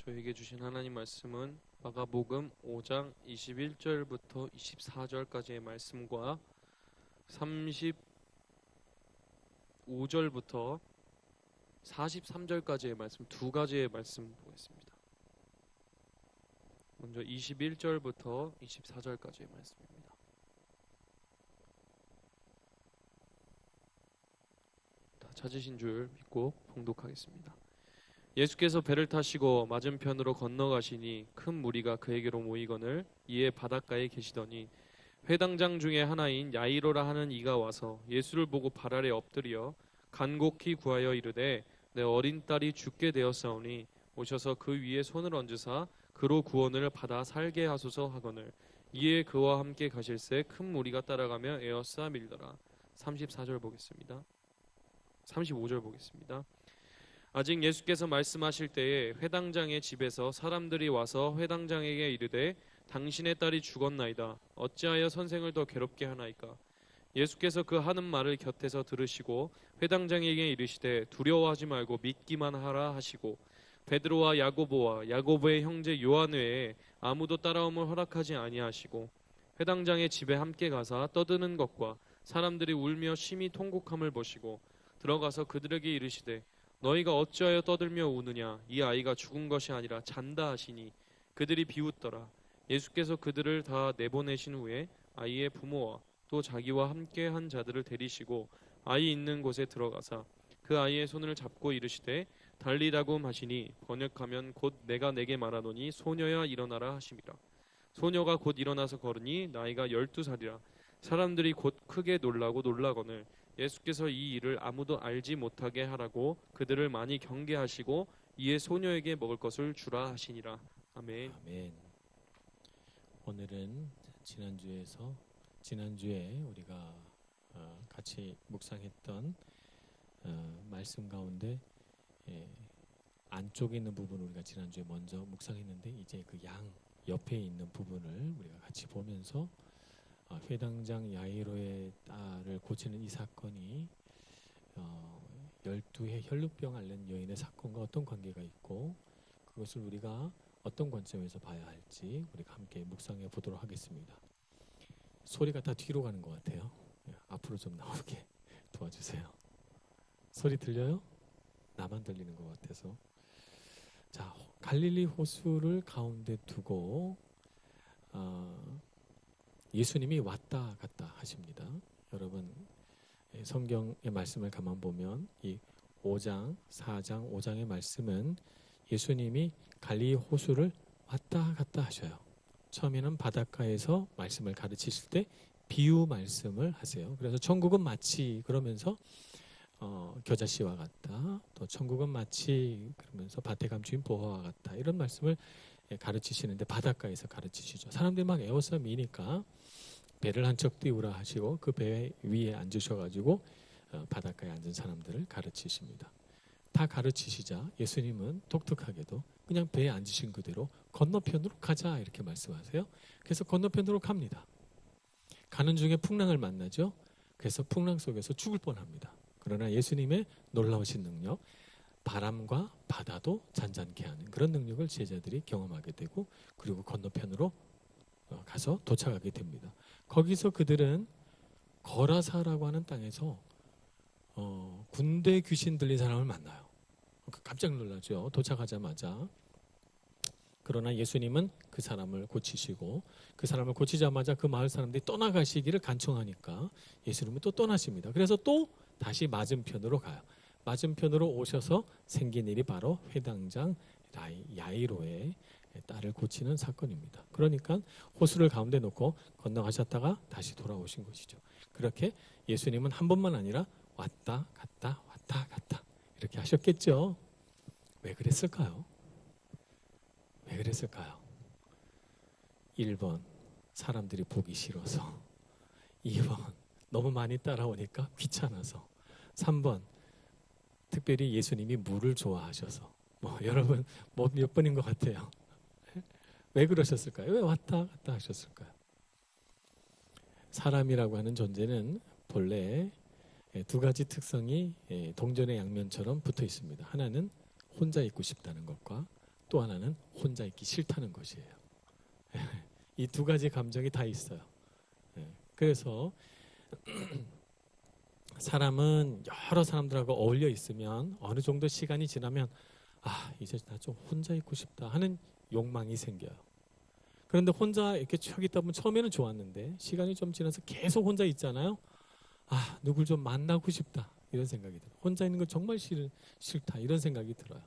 저에게 주신 하나님 말씀은 마가복음 5장 21절부터 24절까지의 말씀과 35절부터 43절까지의 말씀, 두 가지의 말씀 보겠습니다. 먼저 21절부터 24절까지의 말씀입니다. 다 찾으신 줄 믿고 봉독하겠습니다. 예수께서 배를 타시고 맞은편으로 건너가시니 큰 무리가 그에게로 모이거늘 이에 바닷가에 계시더니 회당장 중에 하나인 야이로라 하는 이가 와서 예수를 보고 발 아래 엎드려 간곡히 구하여 이르되 내 어린 딸이 죽게 되었사오니 오셔서 그 위에 손을 얹으사 그로 구원을 받아 살게 하소서 하거늘 이에 그와 함께 가실새 큰 무리가 따라가며 에어싸 밀더라. 34절 보겠습니다. 35절 보겠습니다. 아직 예수께서 말씀하실 때에 회당장의 집에서 사람들이 와서 회당장에게 이르되 당신의 딸이 죽었나이다. 어찌하여 선생을 더 괴롭게 하나이까? 예수께서 그 하는 말을 곁에서 들으시고 회당장에게 이르시되 두려워하지 말고 믿기만 하라 하시고 베드로와 야고보와 야고보의 형제 요한 외에 아무도 따라옴을 허락하지 아니하시고 회당장의 집에 함께 가사 떠드는 것과 사람들이 울며 심히 통곡함을 보시고 들어가서 그들에게 이르시되 너희가 어찌하여 떠들며 우느냐? 이 아이가 죽은 것이 아니라 잔다 하시니 그들이 비웃더라. 예수께서 그들을 다 내보내신 후에 아이의 부모와 또 자기와 함께 한 자들을 데리시고 아이 있는 곳에 들어가사 그 아이의 손을 잡고 이르시되 달리다굼 하시니 번역하면 곧 내가 내게 말하노니 소녀야 일어나라 하심이라. 소녀가 곧 일어나서 걸으니 나이가 12살이라. 사람들이 곧 크게 놀라거늘 예수께서 이 일을 아무도 알지 못하게 하라고 그들을 많이 경계하시고 이에 소녀에게 먹을 것을 주라 하시니라. 아멘. 아멘. 오늘은 지난주에 우리가 같이 묵상했던 말씀 가운데 안쪽에 있는 부분을 우리가 지난주에 먼저 묵상했는데 이제 그 양 옆에 있는 부분을 우리가 같이 보면서 회당장 야이로의 딸을 고치는 이 사건이 12해 혈루병 앓는 여인의 사건과 어떤 관계가 있고 그것을 우리가 어떤 관점에서 봐야 할지 우리가 함께 묵상해 보도록 하겠습니다. 소리가 다 뒤로 가는 것 같아요. 앞으로 좀 나오게 도와주세요. 소리 들려요? 나만 들리는 것 같아서. 자, 갈릴리 호수를 가운데 두고 예수님이 왔다 갔다 하십니다. 여러분 성경의 말씀을 가만 보면 이 5장, 4장, 5장의 말씀은 예수님이 갈릴리 호수를 왔다 갔다 하셔요. 처음에는 바닷가에서 말씀을 가르치실 때 비유 말씀을 하세요. 그래서 천국은 마치 그러면서 겨자씨와 같다. 또 천국은 마치 그러면서 밭에 감추인 보화와 같다. 이런 말씀을 가르치시는데 바닷가에서 가르치시죠. 사람들이 막 에워싸 미니까 배를 한 척 띄우라 하시고 그 배 위에 앉으셔가지고 바닷가에 앉은 사람들을 가르치십니다. 다 가르치시자 예수님은 독특하게도 그냥 배에 앉으신 그대로 건너편으로 가자 이렇게 말씀하세요. 그래서 건너편으로 갑니다. 가는 중에 풍랑을 만나죠. 그래서 풍랑 속에서 죽을 뻔합니다. 그러나 예수님의 놀라우신 능력, 바람과 바다도 잔잔케 하는 그런 능력을 제자들이 경험하게 되고 그리고 건너편으로 가서 도착하게 됩니다. 거기서 그들은 거라사라고 하는 땅에서 군대 귀신 들린 사람을 만나요. 깜짝 놀라죠. 도착하자마자. 그러나 예수님은 그 사람을 고치시고 그 사람을 고치자마자 그 마을 사람들이 떠나가시기를 간청하니까 예수님은 또 떠나십니다. 그래서 또 다시 맞은편으로 가요. 맞은편으로 오셔서 생긴 일이 바로 회당장 야이로의 딸을 고치는 사건입니다. 그러니까 호수를 가운데 놓고 건너가셨다가 다시 돌아오신 것이죠. 그렇게 예수님은 한 번만 아니라 왔다 갔다 왔다 갔다 이렇게 하셨겠죠. 왜 그랬을까요? 1번 사람들이 보기 싫어서, 2번 너무 많이 따라오니까 귀찮아서, 3번 특별히 예수님이 물을 좋아하셔서. 여러분 몇 번인 것 같아요? 왜 그러셨을까요? 왜 왔다 갔다 하셨을까요? 사람이라고 하는 존재는 본래 두 가지 특성이 동전의 양면처럼 붙어 있습니다. 하나는 혼자 있고 싶다는 것과 또 하나는 혼자 있기 싫다는 것이에요. 이 두 가지 감정이 다 있어요. 그래서 사람은 여러 사람들하고 어울려 있으면 어느 정도 시간이 지나면 이제 나 좀 혼자 있고 싶다 하는 욕망이 생겨요. 그런데 혼자 이렇게 쭉 있다 보면 처음에는 좋았는데 시간이 좀 지나서 계속 혼자 있잖아요. 누굴 좀 만나고 싶다 이런 생각이 들어요. 혼자 있는 거 정말 싫다 이런 생각이 들어요.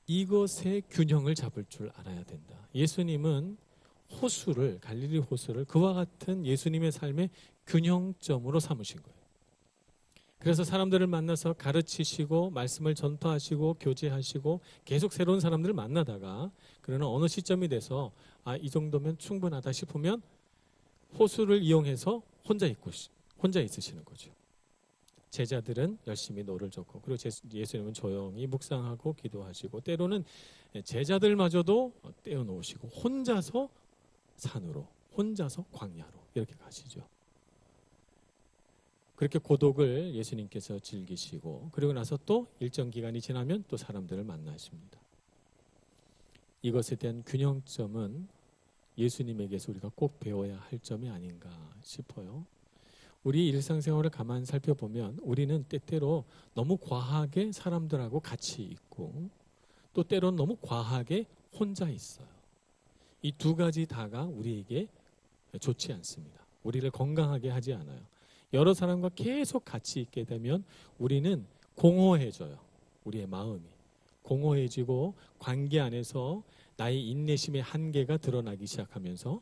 이것의 균형을 잡을 줄 알아야 된다. 예수님은 갈릴리 호수를 그와 같은 예수님의 삶의 균형점으로 삼으신 거예요. 그래서 사람들을 만나서 가르치시고 말씀을 전파하시고 교제하시고 계속 새로운 사람들을 만나다가 그러나 어느 시점이 돼서 이 정도면 충분하다 싶으면 호수를 이용해서 혼자 있으시는 거죠. 제자들은 열심히 노를 젓고 그리고 예수님은 조용히 묵상하고 기도하시고 때로는 제자들마저도 떼어놓으시고 혼자서 산으로 혼자서 광야로 이렇게 가시죠. 그렇게 고독을 예수님께서 즐기시고 그리고 나서 또 일정 기간이 지나면 또 사람들을 만나십니다. 이것에 대한 균형점은 예수님에게서 우리가 꼭 배워야 할 점이 아닌가 싶어요. 우리 일상생활을 가만히 살펴보면 우리는 때때로 너무 과하게 사람들하고 같이 있고 또 때로는 너무 과하게 혼자 있어요. 이 두 가지 다가 우리에게 좋지 않습니다. 우리를 건강하게 하지 않아요. 여러 사람과 계속 같이 있게 되면 우리는 공허해져요. 우리의 마음이 공허해지고 관계 안에서 나의 인내심의 한계가 드러나기 시작하면서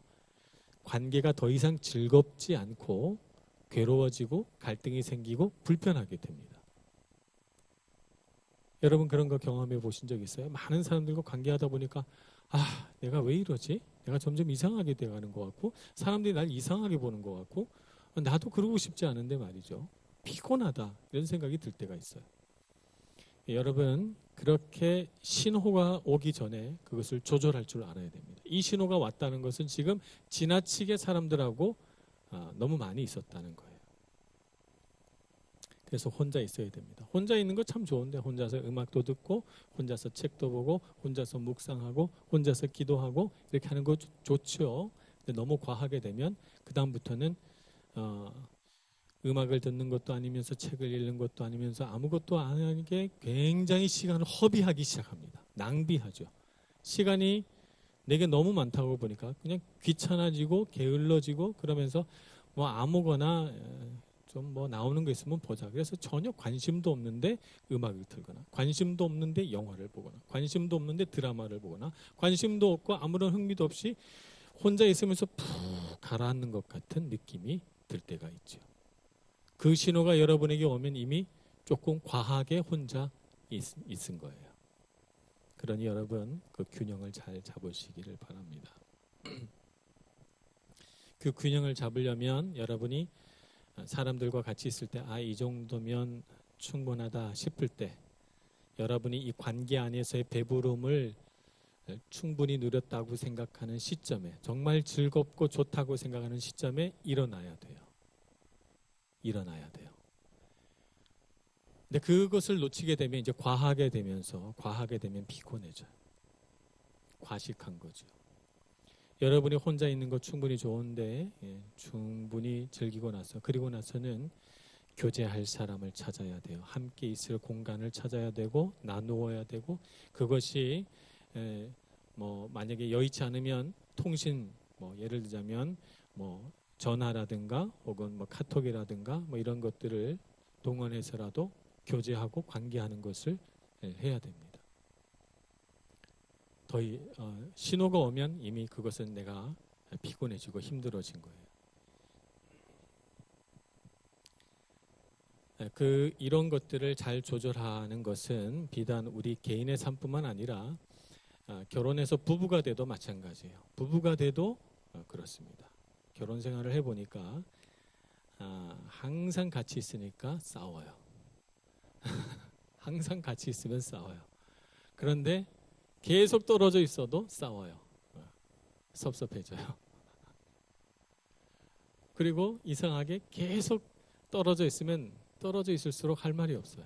관계가 더 이상 즐겁지 않고 괴로워지고 갈등이 생기고 불편하게 됩니다. 여러분 그런 거 경험해 보신 적 있어요? 많은 사람들과 관계하다 보니까 내가 왜 이러지? 내가 점점 이상하게 돼가는 것 같고 사람들이 날 이상하게 보는 것 같고 나도 그러고 싶지 않은데 말이죠. 피곤하다 이런 생각이 들 때가 있어요. 여러분 그렇게 신호가 오기 전에 그것을 조절할 줄 알아야 됩니다. 이 신호가 왔다는 것은 지금 지나치게 사람들하고 너무 많이 있었다는 거예요. 그래서 혼자 있어야 됩니다. 혼자 있는 거 참 좋은데 혼자서 음악도 듣고 혼자서 책도 보고 혼자서 묵상하고 혼자서 기도하고 이렇게 하는 거 좋죠. 근데 너무 과하게 되면 그 다음부터는 음악을 듣는 것도 아니면서 책을 읽는 것도 아니면서 아무것도 안 하는 게 굉장히 시간을 허비하기 시작합니다. 낭비하죠. 시간이 내게 너무 많다고 보니까 그냥 귀찮아지고 게을러지고 그러면서 아무거나 좀 나오는 거 있으면 보자. 그래서 전혀 관심도 없는데 음악을 틀거나 관심도 없는데 영화를 보거나 관심도 없는데 드라마를 보거나 관심도 없고 아무런 흥미도 없이 혼자 있으면서 푹 가라앉는 것 같은 느낌이 들 때가 있죠. 그 신호가 여러분에게 오면 이미 조금 과하게 혼자 있은 거예요. 그러니 여러분 그 균형을 잘 잡으시기를 바랍니다. 그 균형을 잡으려면 여러분이 사람들과 같이 있을 때 이 정도면 충분하다 싶을 때 여러분이 이 관계 안에서의 배부름을 충분히 누렸다고 생각하는 시점에 정말 즐겁고 좋다고 생각하는 시점에 일어나야 돼요. 근데 그것을 놓치게 되면 이제 과하게 되면 피곤해져요. 과식한 거죠. 여러분이 혼자 있는 거 충분히 좋은데 충분히 즐기고 그리고 나서는 교제할 사람을 찾아야 돼요. 함께 있을 공간을 찾아야 되고 나누어야 되고 그것이 만약에 여의치 않으면 통신 예를 들자면 전화라든가 혹은 카톡이라든가 이런 것들을 동원해서라도 교제하고 관계하는 것을 해야 됩니다. 신호가 오면 이미 그것은 내가 피곤해지고 힘들어진 거예요. 이런 것들을 잘 조절하는 것은 비단 우리 개인의 삶뿐만 아니라 결혼해서 부부가 돼도 마찬가지예요. 부부가 돼도 그렇습니다. 결혼 생활을 해보니까 항상 같이 있으니까 싸워요. 항상 같이 있으면 싸워요. 그런데 계속 떨어져 있어도 싸워요. 섭섭해져요. 그리고 이상하게 계속 떨어져 있을수록 할 말이 없어요.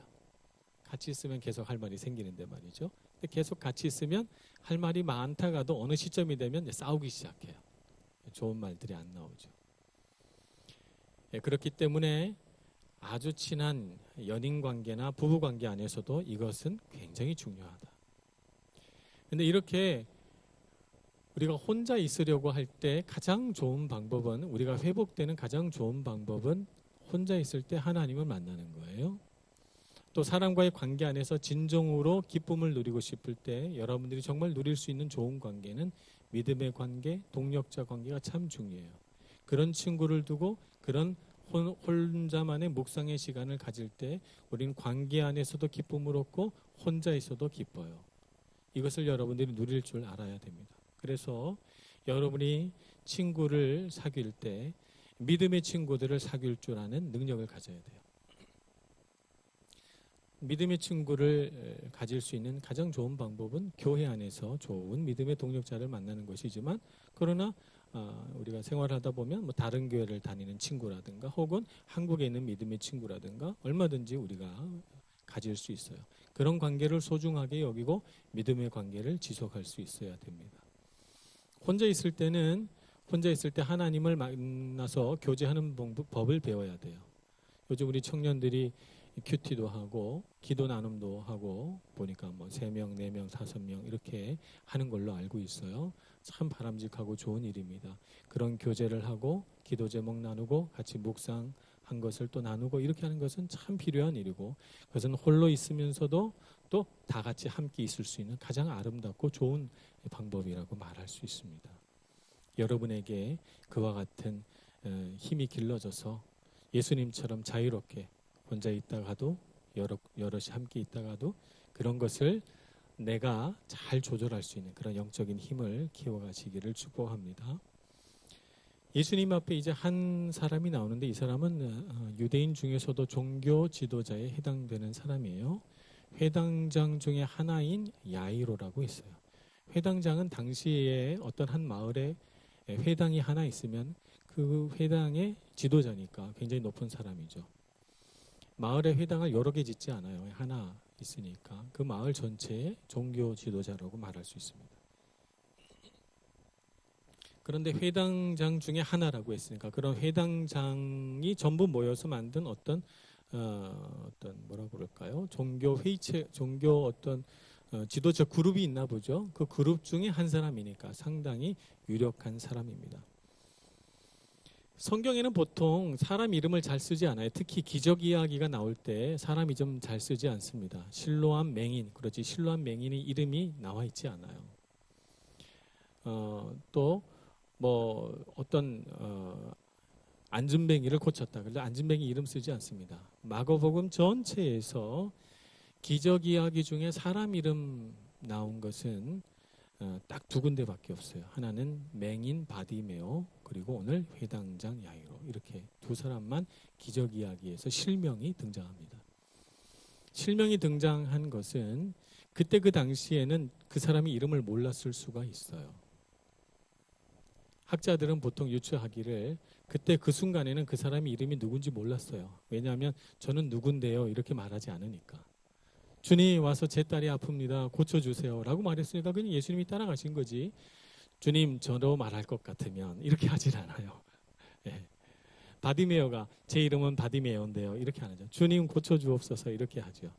같이 있으면 계속 할 말이 생기는데 말이죠. 근데 계속 같이 있으면 할 말이 많다가도 어느 시점이 되면 이제 싸우기 시작해요. 좋은 말들이 안 나오죠. 그렇기 때문에 아주 친한 연인 관계나 부부 관계 안에서도 이것은 굉장히 중요하다. 근데 이렇게 우리가 혼자 있으려고 할 때 가장 좋은 방법은, 우리가 회복되는 가장 좋은 방법은 혼자 있을 때 하나님을 만나는 거예요. 또 사람과의 관계 안에서 진정으로 기쁨을 누리고 싶을 때 여러분들이 정말 누릴 수 있는 좋은 관계는 믿음의 관계, 동력자 관계가 참 중요해요. 그런 친구를 두고 그런 혼자만의 묵상의 시간을 가질 때 우리는 관계 안에서도 기쁨을 얻고 혼자 있어도 기뻐요. 이것을 여러분들이 누릴 줄 알아야 됩니다. 그래서 여러분이 친구를 사귈 때 믿음의 친구들을 사귈 줄 아는 능력을 가져야 돼요. 믿음의 친구를 가질 수 있는 가장 좋은 방법은 교회 안에서 좋은 믿음의 동력자를 만나는 것이지만, 그러나 우리가 생활하다 보면 뭐 다른 교회를 다니는 친구라든가 혹은 한국에 있는 믿음의 친구라든가 얼마든지 우리가 가질 수 있어요. 그런 관계를 소중하게 여기고 믿음의 관계를 지속할 수 있어야 됩니다. 혼자 있을 때 하나님을 만나서 교제하는 법을 배워야 돼요. 요즘 우리 청년들이 큐티도 하고 기도 나눔도 하고 보니까 뭐 3명, 4명, 5명 이렇게 하는 걸로 알고 있어요. 참 바람직하고 좋은 일입니다. 그런 교제를 하고 기도 제목 나누고 같이 묵상한 것을 또 나누고 이렇게 하는 것은 참 필요한 일이고, 그것은 홀로 있으면서도 또 다 같이 함께 있을 수 있는 가장 아름답고 좋은 방법이라고 말할 수 있습니다. 여러분에게 그와 같은 힘이 길러져서 예수님처럼 자유롭게 혼자 있다가도 여럿이 함께 있다가도 그런 것을 내가 잘 조절할 수 있는 그런 영적인 힘을 키워가시기를 축복합니다. 예수님 앞에 이제 한 사람이 나오는데, 이 사람은 유대인 중에서도 종교 지도자에 해당되는 사람이에요. 회당장 중에 하나인 야이로라고 있어요. 회당장은 당시에 어떤 한 마을에 회당이 하나 있으면 그 회당의 지도자니까 굉장히 높은 사람이죠. 마을의 회당을 여러 개 짓지 않아요. 하나 있으니까 그 마을 전체의 종교 지도자라고 말할 수 있습니다. 그런데 회당장 중에 하나라고 했으니까 그런 회당장이 전부 모여서 만든 어떤 뭐라 그럴까요? 종교 회의체, 종교 어떤 지도자 그룹이 있나 보죠. 그 그룹 중에 한 사람이니까 상당히 유력한 사람입니다. 성경에는 보통 사람 이름을 잘 쓰지 않아요. 특히 기적 이야기가 나올 때 사람 이름 잘 쓰지 않습니다. 실로암 맹인, 그렇지 실로암 맹인의 이름이 나와 있지 않아요. 또 뭐 어떤 안진뱅이를 고쳤다. 그런데 안진뱅이 이름 쓰지 않습니다. 마가복음 전체에서 기적 이야기 중에 사람 이름 나온 것은 딱 2군데밖에 없어요. 하나는 맹인 바디메오, 그리고 오늘 회당장 야이로, 이렇게 2 사람만 기적 이야기에서 실명이 등장합니다. 실명이 등장한 것은 그때 그 당시에는 그 사람이 이름을 몰랐을 수가 있어요. 학자들은 보통 유추하기를 그때 그 순간에는 그 사람이 이름이 누군지 몰랐어요. 왜냐하면 저는 누군데요 이렇게 말하지 않으니까. 주님 와서 제 딸이 아픕니다. 고쳐주세요 라고 말했으니까 그냥 예수님이 따라가신 거지, 주님 저로 말할 것 같으면 이렇게 하질 않아요. 네. 바디메오가 제 이름은 바디메오인데요 이렇게 안 하죠. 주님 고쳐주옵소서 이렇게 하죠.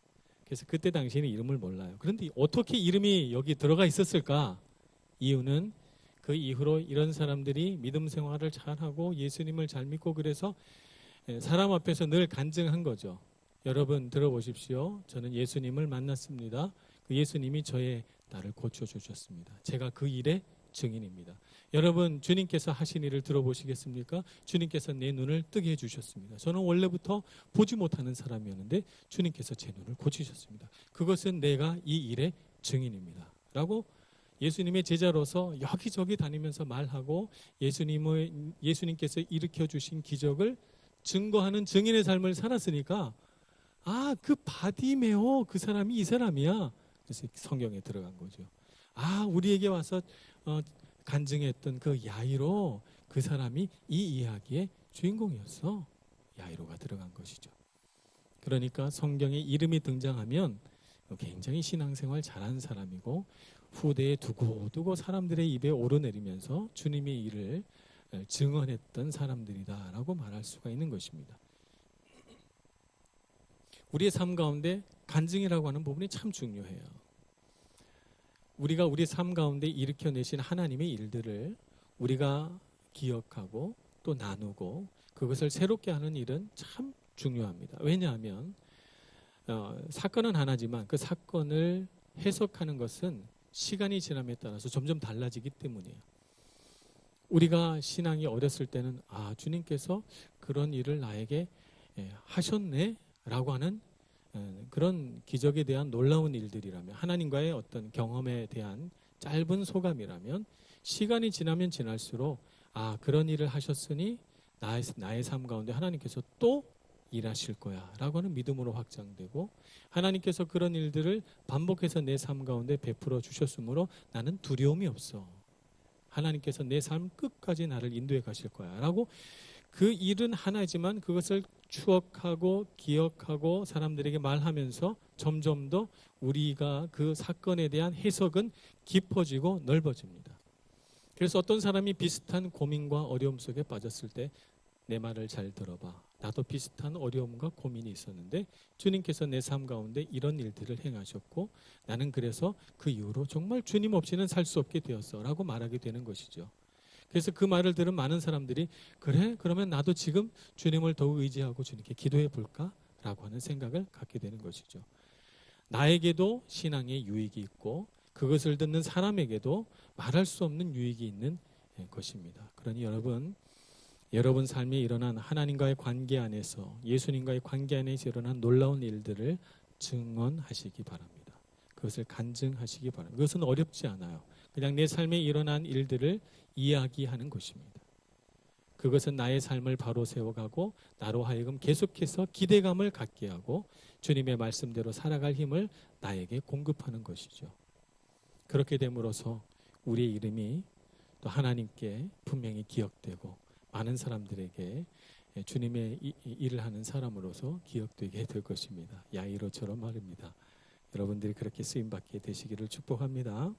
그래서 그때 당시에는 이름을 몰라요. 그런데 어떻게 이름이 여기 들어가 있었을까? 이유는 그 이후로 이런 사람들이 믿음 생활을 잘하고 예수님을 잘 믿고 그래서 사람 앞에서 늘 간증한 거죠. 여러분 들어보십시오. 저는 예수님을 만났습니다. 그 예수님이 저의 딸을 고쳐주셨습니다. 제가 그 일의 증인입니다. 여러분 주님께서 하신 일을 들어보시겠습니까? 주님께서 내 눈을 뜨게 해주셨습니다. 저는 원래부터 보지 못하는 사람이었는데 주님께서 제 눈을 고치셨습니다. 그것은 내가 이 일의 증인입니다. 라고 예수님의 제자로서 여기저기 다니면서 말하고 예수님께서 일으켜주신 기적을 증거하는 증인의 삶을 살았으니까 그 바디메오 그 사람이 이 사람이야. 그래서 성경에 들어간 거죠. 우리에게 와서 간증했던 그 야이로, 그 사람이 이 이야기의 주인공이었어. 야이로가 들어간 것이죠. 그러니까 성경에 이름이 등장하면 굉장히 신앙생활 잘한 사람이고 후대에 두고두고 사람들의 입에 오르내리면서 주님의 일을 증언했던 사람들이다라고 말할 수가 있는 것입니다. 우리의 삶 가운데 간증이라고 하는 부분이 참 중요해요. 우리가 우리 삶 가운데 일으켜내신 하나님의 일들을 우리가 기억하고 또 나누고 그것을 새롭게 하는 일은 참 중요합니다. 왜냐하면 사건은 하나지만 그 사건을 해석하는 것은 시간이 지남에 따라서 점점 달라지기 때문이에요. 우리가 신앙이 어렸을 때는 주님께서 그런 일을 나에게 하셨네 라고 하는 그런 기적에 대한 놀라운 일들이라면, 하나님과의 어떤 경험에 대한 짧은 소감이라면, 시간이 지나면 지날수록 그런 일을 하셨으니 나의 삶 가운데 하나님께서 또 일하실 거야 라고 하는 믿음으로 확장되고, 하나님께서 그런 일들을 반복해서 내 삶 가운데 베풀어 주셨으므로 나는 두려움이 없어. 하나님께서 내 삶 끝까지 나를 인도해 가실 거야 라고, 그 일은 하나지만 그것을 추억하고 기억하고 사람들에게 말하면서 점점 더 우리가 그 사건에 대한 해석은 깊어지고 넓어집니다. 그래서 어떤 사람이 비슷한 고민과 어려움 속에 빠졌을 때 내 말을 잘 들어봐. 나도 비슷한 어려움과 고민이 있었는데 주님께서 내 삶 가운데 이런 일들을 행하셨고 나는 그래서 그 이후로 정말 주님 없이는 살 수 없게 되었어 라고 말하게 되는 것이죠. 그래서 그 말을 들은 많은 사람들이 그래? 그러면 나도 지금 주님을 더욱 의지하고 주님께 기도해 볼까? 라고 하는 생각을 갖게 되는 것이죠. 나에게도 신앙의 유익이 있고 그것을 듣는 사람에게도 말할 수 없는 유익이 있는 것입니다. 그러니 여러분 삶에 일어난 하나님과의 관계 안에서, 예수님과의 관계 안에서 일어난 놀라운 일들을 증언하시기 바랍니다. 그것을 간증하시기 바랍니다. 그것은 어렵지 않아요. 그냥 내 삶에 일어난 일들을 이야기하는 것입니다. 그것은 나의 삶을 바로 세워가고 나로 하여금 계속해서 기대감을 갖게 하고 주님의 말씀대로 살아갈 힘을 나에게 공급하는 것이죠. 그렇게 됨으로써 우리의 이름이 또 하나님께 분명히 기억되고 많은 사람들에게 주님의 일을 하는 사람으로서 기억되게 될 것입니다. 야이로처럼 말입니다. 여러분들이 그렇게 쓰임받게 되시기를 축복합니다.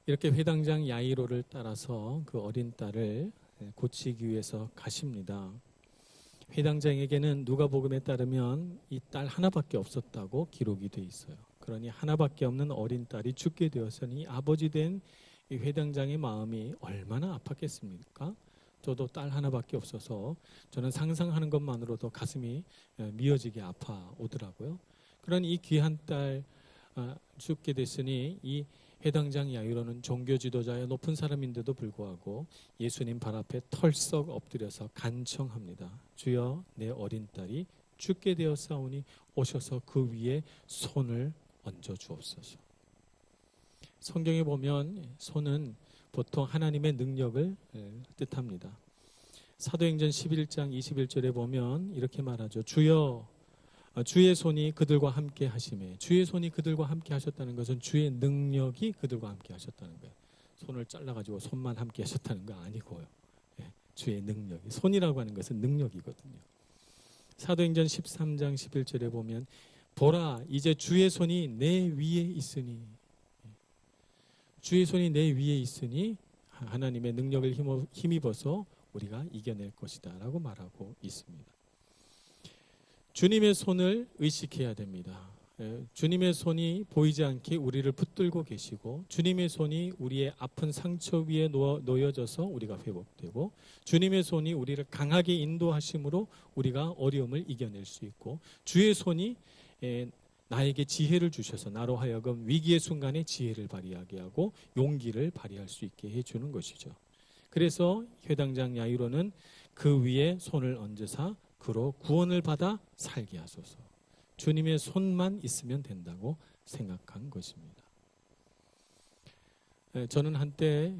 이렇게 회당장 야이로를 따라서 그 어린 딸을 고치기 위해서 가십니다. 회당장에게는 누가복음에 따르면 이 딸 하나밖에 없었다고 기록이 돼 있어요. 그러니 하나밖에 없는 어린 딸이 죽게 되었으니 아버지 된 이 회당장의 마음이 얼마나 아팠겠습니까? 저도 딸 하나밖에 없어서 저는 상상하는 것만으로도 가슴이 미어지게 아파오더라고요. 그러니 이 귀한 딸 죽게 됐으니 이 회당장 야이로는 종교 지도자의 높은 사람인데도 불구하고 예수님 발 앞에 털썩 엎드려서 간청합니다. 주여, 내 어린 딸이 죽게 되었사오니 오셔서 그 위에 손을 얹어 주옵소서. 성경에 보면 손은 보통 하나님의 능력을 뜻합니다. 사도행전 11장 21절에 보면 이렇게 말하죠. 주여, 주의 손이 그들과 함께 하심에, 주의 손이 그들과 함께 하셨다는 것은 주의 능력이 그들과 함께 하셨다는 거예요. 손을 잘라가지고 손만 함께 하셨다는 거 아니고요. 주의 능력이, 손이라고 하는 것은 능력이거든요. 사도행전 13장 11절에 보면 보라, 이제 주의 손이 내 위에 있으니, 주의 손이 내 위에 있으니 하나님의 능력을 힘입어서 우리가 이겨낼 것이다 라고 말하고 있습니다. 주님의 손을 의식해야 됩니다. 주님의 손이 보이지 않게 우리를 붙들고 계시고, 주님의 손이 우리의 아픈 상처 위에 놓여져서 우리가 회복되고, 주님의 손이 우리를 강하게 인도하심으로 우리가 어려움을 이겨낼 수 있고, 주의 손이 나에게 지혜를 주셔서 나로 하여금 위기의 순간에 지혜를 발휘하게 하고 용기를 발휘할 수 있게 해주는 것이죠. 그래서 회당장 야이로는 그 위에 손을 얹으사 그로 구원을 받아 살게 하소서. 주님의 손만 있으면 된다고 생각한 것입니다. 저는 한때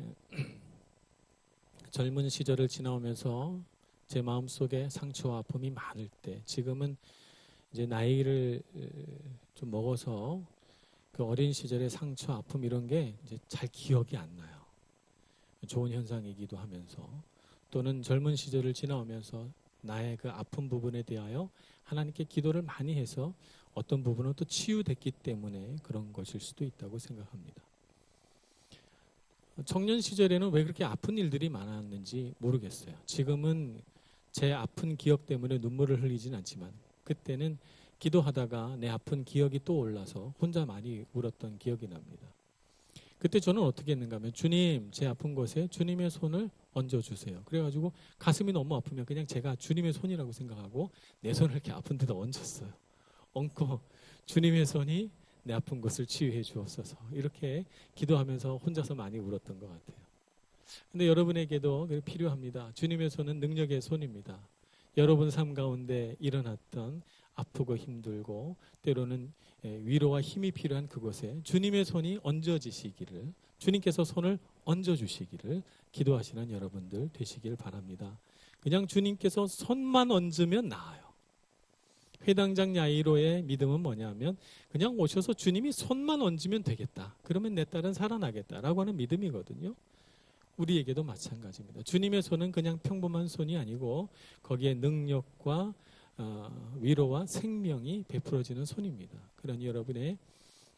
젊은 시절을 지나오면서 제 마음속에 상처와 아픔이 많을 때, 지금은 이제 나이를 좀 먹어서 그 어린 시절의 상처, 아픔 이런 게 이제 잘 기억이 안 나요. 좋은 현상이기도 하면서, 또는 젊은 시절을 지나오면서 나의 그 아픈 부분에 대하여 하나님께 기도를 많이 해서 어떤 부분은 또 치유됐기 때문에 그런 것일 수도 있다고 생각합니다. 청년 시절에는 왜 그렇게 아픈 일들이 많았는지 모르겠어요. 지금은 제 아픈 기억 때문에 눈물을 흘리진 않지만 그때는 기도하다가 내 아픈 기억이 또 올라서 혼자 많이 울었던 기억이 납니다. 그때 저는 어떻게 했는가 하면 주님, 제 아픈 곳에 주님의 손을 얹어주세요. 그래가지고 가슴이 너무 아프면 그냥 제가 주님의 손이라고 생각하고 내 손을 이렇게 아픈 데다 얹었어요. 얹고 주님의 손이 내 아픈 곳을 치유해 주옵소서. 이렇게 기도하면서 혼자서 많이 울었던 것 같아요. 근데 여러분에게도 필요합니다. 주님의 손은 능력의 손입니다. 여러분 삶 가운데 일어났던 아프고 힘들고 때로는 위로와 힘이 필요한 그곳에 주님의 손이 얹어지시기를, 주님께서 손을 얹어주시기를 기도하시는 여러분들 되시길 바랍니다. 그냥 주님께서 손만 얹으면 나아요. 회당장 야이로의 믿음은 뭐냐면 그냥 오셔서 주님이 손만 얹으면 되겠다. 그러면 내 딸은 살아나겠다라고 하는 믿음이거든요. 우리에게도 마찬가지입니다. 주님의 손은 그냥 평범한 손이 아니고 거기에 능력과 위로와 생명이 베풀어지는 손입니다. 그러니 여러분의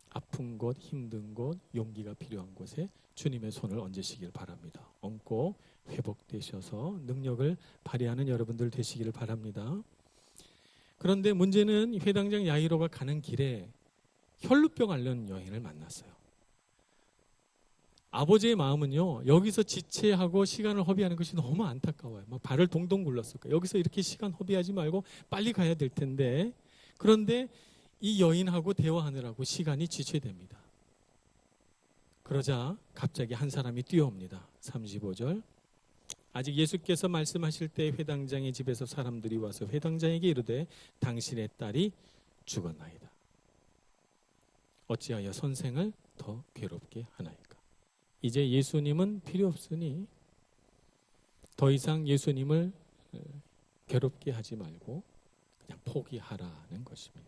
아픈 곳, 힘든 곳, 용기가 필요한 곳에 주님의 손을 얹으시길 바랍니다. 얹고 회복되셔서 능력을 발휘하는 여러분들 되시기를 바랍니다. 그런데 문제는 회당장 야이로가 가는 길에 혈루병 앓는 여인을 만났어요. 아버지의 마음은요, 여기서 지체하고 시간을 허비하는 것이 너무 안타까워요. 막 발을 동동 굴렀을 거예요. 여기서 이렇게 시간 허비하지 말고 빨리 가야 될 텐데. 그런데 이 여인하고 대화하느라고 시간이 지체됩니다. 그러자 갑자기 한 사람이 뛰어옵니다. 35절. 아직 예수께서 말씀하실 때 회당장의 집에서 사람들이 와서 회당장에게 이르되 당신의 딸이 죽었나이다. 어찌하여 선생을 더 괴롭게 하나이까. 이제 예수님은 필요 없으니 더 이상 예수님을 괴롭게 하지 말고 그냥 포기하라는 것입니다.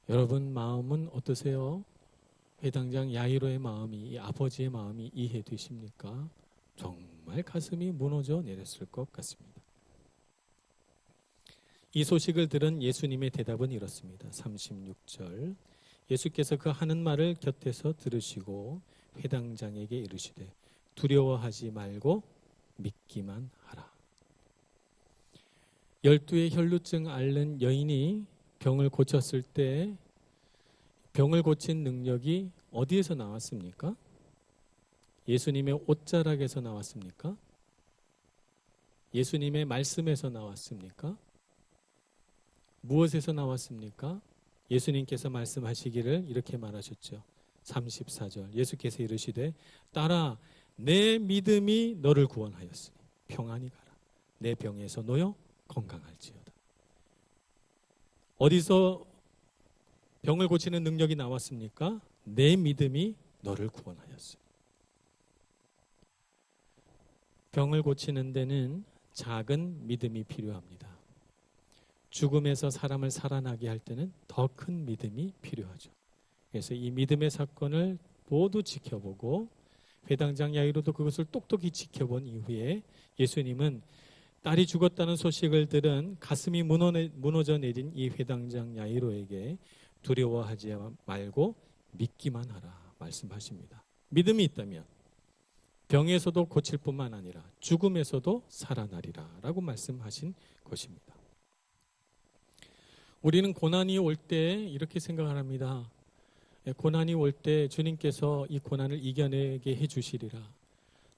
여러분 마음은 어떠세요? 회당장 야이로의 마음이, 이 아버지의 마음이 이해되십니까? 정말 가슴이 무너져 내렸을 것 같습니다. 이 소식을 들은 예수님의 대답은 이렇습니다. 36절. 예수께서 그 하는 말을 곁에서 들으시고 회당장에게 이르시되 두려워하지 말고 믿기만 하라. 12의 혈루증 앓는 여인이 병을 고쳤을 때 병을 고친 능력이 어디에서 나왔습니까? 예수님의 옷자락에서 나왔습니까? 예수님의 말씀에서 나왔습니까? 무엇에서 나왔습니까? 예수님께서 말씀하시기를 이렇게 말하셨죠. 34절 예수께서 이르시되 딸아 내 믿음이 너를 구원하였으니 평안히 가라. 내 병에서 놓여 건강할지어다. 어디서 병을 고치는 능력이 나왔습니까? 내 믿음이 너를 구원하였으니. 병을 고치는 데는 작은 믿음이 필요합니다. 죽음에서 사람을 살아나게 할 때는 더 큰 믿음이 필요하죠. 그래서 이 믿음의 사건을 모두 지켜보고 회당장 야이로도 그것을 똑똑히 지켜본 이후에 예수님은 딸이 죽었다는 소식을 들은 가슴이 무너져 내린 이 회당장 야이로에게 두려워하지 말고 믿기만 하라 말씀하십니다. 믿음이 있다면 병에서도 고칠 뿐만 아니라 죽음에서도 살아나리라 라고 말씀하신 것입니다. 우리는 고난이 올 때 이렇게 생각을 합니다. 고난이 올 때 주님께서 이 고난을 이겨내게 해주시리라.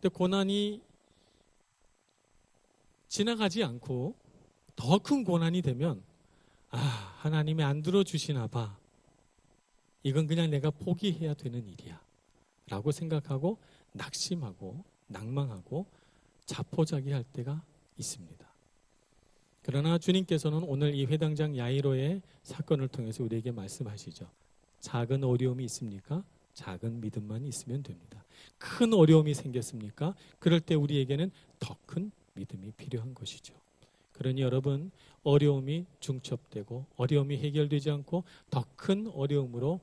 근데 고난이 지나가지 않고 더 큰 고난이 되면 하나님이 안 들어주시나 봐. 이건 그냥 내가 포기해야 되는 일이야 라고 생각하고 낙심하고 낭망하고 자포자기할 때가 있습니다. 그러나 주님께서는 오늘 이 회당장 야이로의 사건을 통해서 우리에게 말씀하시죠. 작은 어려움이 있습니까? 작은 믿음만 있으면 됩니다. 큰 어려움이 생겼습니까? 그럴 때 우리에게는 더 큰 믿음이 필요한 것이죠. 그러니 여러분 어려움이 중첩되고 어려움이 해결되지 않고 더 큰 어려움으로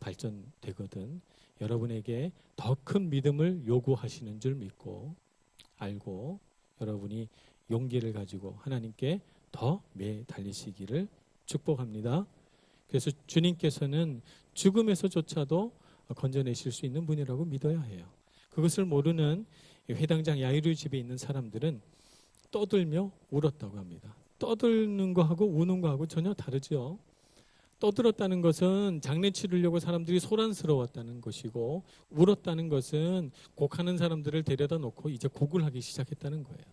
발전되거든 여러분에게 더 큰 믿음을 요구하시는 줄 믿고 알고 여러분이 용기를 가지고 하나님께 더 매달리시기를 축복합니다. 그래서 주님께서는 죽음에서조차도 건져내실 수 있는 분이라고 믿어야 해요. 그것을 모르는 회당장 야이로 집에 있는 사람들은 떠들며 울었다고 합니다. 떠드는 거하고 우는 거하고 전혀 다르죠. 떠들었다는 것은 장례 치르려고 사람들이 소란스러웠다는 것이고, 울었다는 것은 곡하는 사람들을 데려다 놓고 이제 곡을 하기 시작했다는 거예요.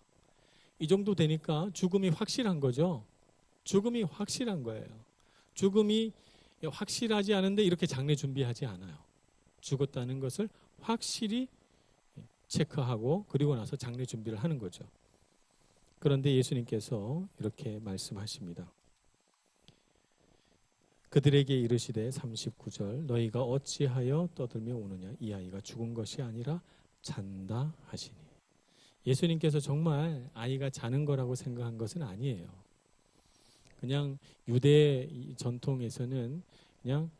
이 정도 되니까 죽음이 확실한 거죠. 죽음이 확실한 거예요. 죽음이 확실하지 않은데 이렇게 장례 준비하지 않아요. 죽었다는 것을 확실히 체크하고 그리고 나서 장례 준비를 하는 거죠. 그런데 예수님께서 이렇게 말씀하십니다. 그들에게 이르시되 39절 너희가 어찌하여 떠들며 우느냐 이 아이가 죽은 것이 아니라 잔다 하시니. 예수님께서 정말 아이가 자는 거라고 생각한 것은 아니에요. 그냥 유대 전통에서는 그냥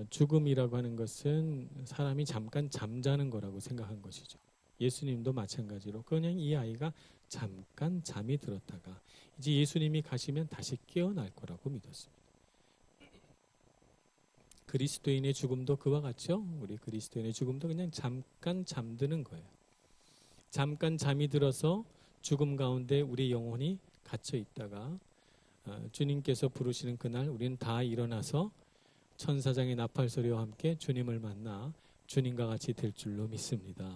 죽음이라고 하는 것은 사람이 잠깐 잠자는 거라고 생각한 것이죠. 예수님도 마찬가지로 그냥 이 아이가 잠깐 잠이 들었다가 이제 예수님이 가시면 다시 깨어날 거라고 믿었습니다. 그리스도인의 죽음도 그와 같죠? 우리 그리스도인의 죽음도 그냥 잠깐 잠드는 거예요. 잠깐 잠이 들어서 죽음 가운데 우리 영혼이 갇혀 있다가 주님께서 부르시는 그날 우리는 다 일어나서 천사장의 나팔 소리와 함께 주님을 만나 주님과 같이 될 줄로 믿습니다.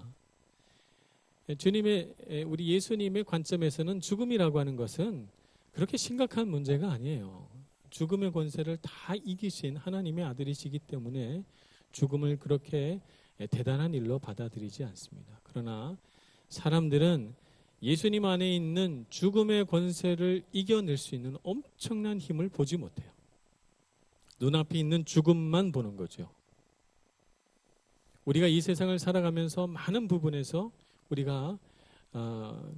우리 예수님의 관점에서는 죽음이라고 하는 것은 그렇게 심각한 문제가 아니에요. 죽음의 권세를 다 이기신 하나님의 아들이시기 때문에 죽음을 그렇게 대단한 일로 받아들이지 않습니다. 그러나 사람들은 예수님 안에 있는 죽음의 권세를 이겨낼 수 있는 엄청난 힘을 보지 못해요. 눈앞에 있는 죽음만 보는 거죠. 우리가 이 세상을 살아가면서 많은 부분에서 우리가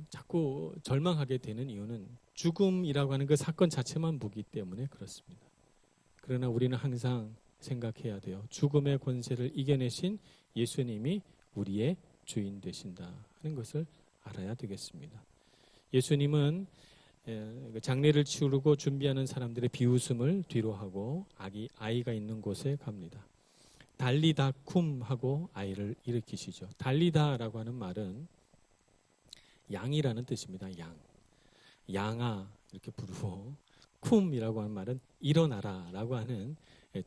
자꾸 절망하게 되는 이유는 죽음이라고 하는 그 사건 자체만 보기 때문에 그렇습니다. 그러나 우리는 항상 생각해야 돼요. 죽음의 권세를 이겨내신 예수님이 우리의 주인 되신다 하는 것을 알아야 되겠습니다. 예수님은 장례를 치르고 준비하는 사람들의 비웃음을 뒤로 하고 아이가 있는 곳에 갑니다. 달리다 쿰 하고 아이를 일으키시죠. 달리다라고 하는 말은 양이라는 뜻입니다. 양아 이렇게 부르고 쿰이라고 하는 말은 일어나라라고 하는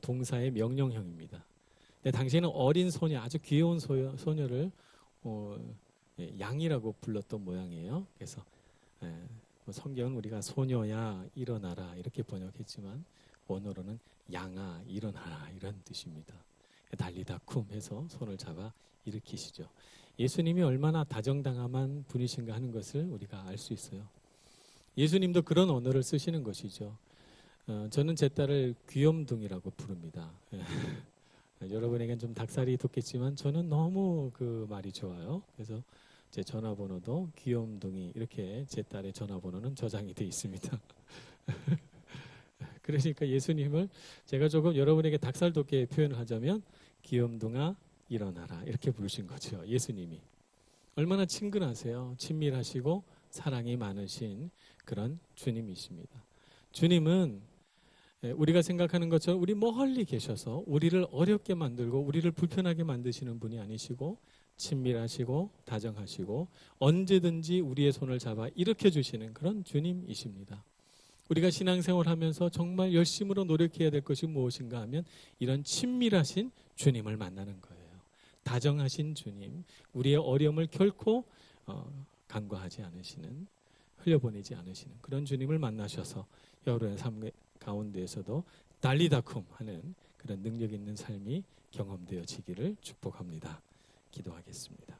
동사의 명령형입니다. 근데 당시에는 어린 소녀, 아주 귀여운 소녀를 양이라고 불렀던 모양이에요. 그래서 성경은 우리가 소녀야 일어나라 이렇게 번역했지만 원어로는 양아 일어나라 이런 뜻입니다. 달리다 쿰 해서 손을 잡아 일으키시죠. 예수님이 얼마나 다정다감한 분이신가 하는 것을 우리가 알 수 있어요. 예수님도 그런 언어를 쓰시는 것이죠. 저는 제 딸을 귀염둥이라고 부릅니다. 여러분에겐 좀 닭살이 돋겠지만 저는 너무 그 말이 좋아요. 그래서 제 전화번호도 귀염둥이 이렇게 제 딸의 전화번호는 저장이 되어 있습니다. 그러니까 예수님을 제가 조금 여러분에게 닭살 돋게 표현을 하자면 귀염둥아 일어나라 이렇게 부르신 거죠. 예수님이 얼마나 친근하세요. 친밀하시고 사랑이 많으신 그런 주님이십니다. 주님은 우리가 생각하는 것처럼 우리 멀리 계셔서 우리를 어렵게 만들고 우리를 불편하게 만드시는 분이 아니시고 친밀하시고 다정하시고 언제든지 우리의 손을 잡아 일으켜 주시는 그런 주님이십니다. 우리가 신앙생활 하면서 정말 열심으로 노력해야 될 것이 무엇인가 하면 이런 친밀하신 주님을 만나는 거예요. 다정하신 주님, 우리의 어려움을 결코 간과하지 않으시는, 흘려보내지 않으시는 그런 주님을 만나셔서 여러분의 삶 가운데에서도 달리다쿰 하는 그런 능력 있는 삶이 경험되어지기를 축복합니다. 기도하겠습니다.